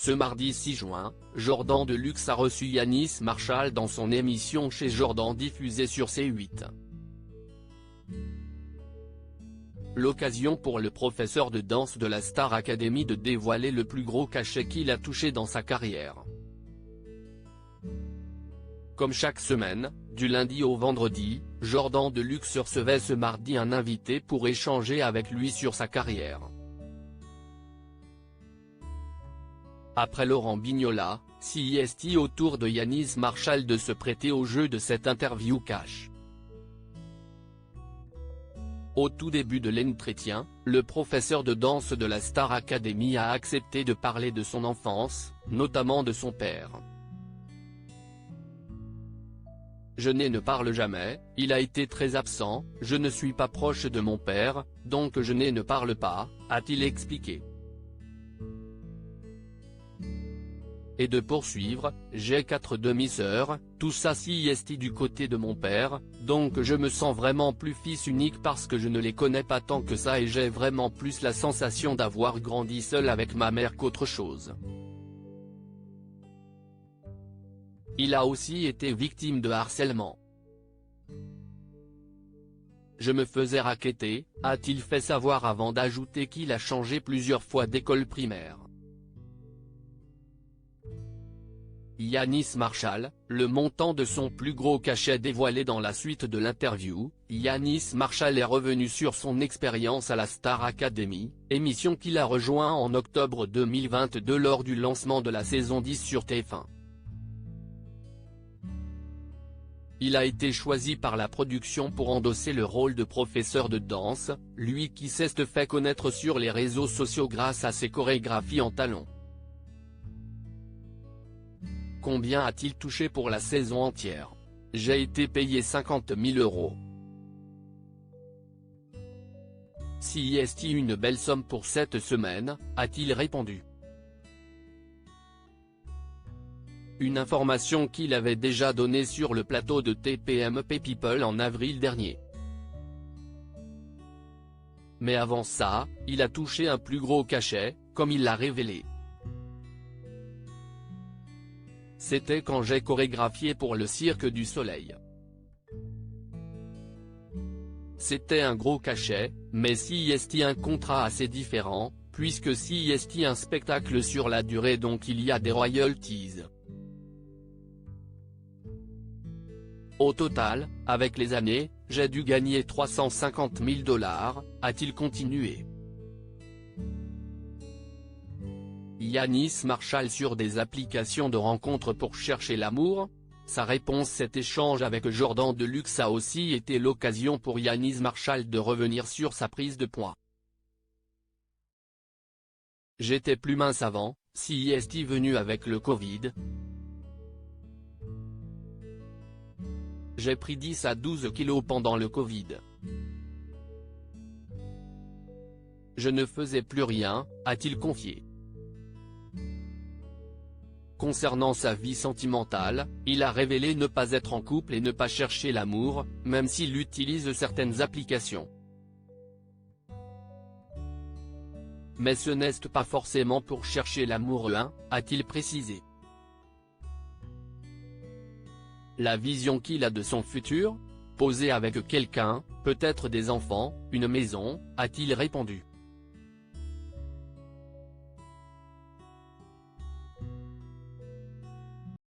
Ce mardi 6 juin, Jordan Deluxe a reçu Yanis Marshall dans son émission Chez Jordan diffusée sur C8. L'occasion pour le professeur de danse de la Star Academy de dévoiler le plus gros cachet qu'il a touché dans sa carrière. Comme chaque semaine, du lundi au vendredi, Jordan Deluxe recevait ce mardi un invité pour échanger avec lui sur sa carrière. Après Laurent Bignola, CIST au tour de Yanis Marshall de se prêter au jeu de cette interview cash. Au tout début de l'entretien, le professeur de danse de la Star Academy a accepté de parler de son enfance, notamment de son père. Je ne parle jamais, il a été très absent, je ne suis pas proche de mon père, donc je ne parle pas, a-t-il expliqué. Et de poursuivre, j'ai 4 demi-sœurs, tout ça CIST du côté de mon père, donc je me sens vraiment plus fils unique parce que je ne les connais pas tant que ça et j'ai vraiment plus la sensation d'avoir grandi seul avec ma mère qu'autre chose. Il a aussi été victime de harcèlement. Je me faisais racketter, a-t-il fait savoir avant d'ajouter qu'il a changé plusieurs fois d'école primaire. Yanis Marshall, le montant de son plus gros cachet dévoilé dans la suite de l'interview. Yanis Marshall est revenu sur son expérience à la Star Academy, émission qu'il a rejoint en octobre 2022 lors du lancement de la saison 10 sur TF1. Il a été choisi par la production pour endosser le rôle de professeur de danse, lui qui s'est fait connaître sur les réseaux sociaux grâce à ses chorégraphies en talons. Combien a-t-il touché pour la saison entière? J'ai été payé 50 000 €. CIST une belle somme pour cette semaine, a-t-il répondu. Une information qu'il avait déjà donnée sur le plateau de TPMP People en avril dernier. Mais avant ça, il a touché un plus gros cachet, comme il l'a révélé. C'était quand j'ai chorégraphié pour le Cirque du Soleil. C'était un gros cachet, mais CIST un contrat assez différent, puisque CIST un spectacle sur la durée donc il y a des royalties. Au total, avec les années, j'ai dû gagner 350 000 $, a-t-il continué. Yanis Marshall sur des applications de rencontres pour chercher l'amour? Sa réponse. Cet échange avec Jordan Deluxe a aussi été l'occasion pour Yanis Marshall de revenir sur sa prise de poids. J'étais plus mince avant, CIST venu avec le Covid. J'ai pris 10 à 12 kilos pendant le Covid. Je ne faisais plus rien, a-t-il confié. Concernant sa vie sentimentale, il a révélé ne pas être en couple et ne pas chercher l'amour, même s'il utilise certaines applications. Mais ce n'est pas forcément pour chercher l'amour, a-t-il précisé. La vision qu'il a de son futur? Poser avec quelqu'un, peut-être des enfants, une maison, a-t-il répondu.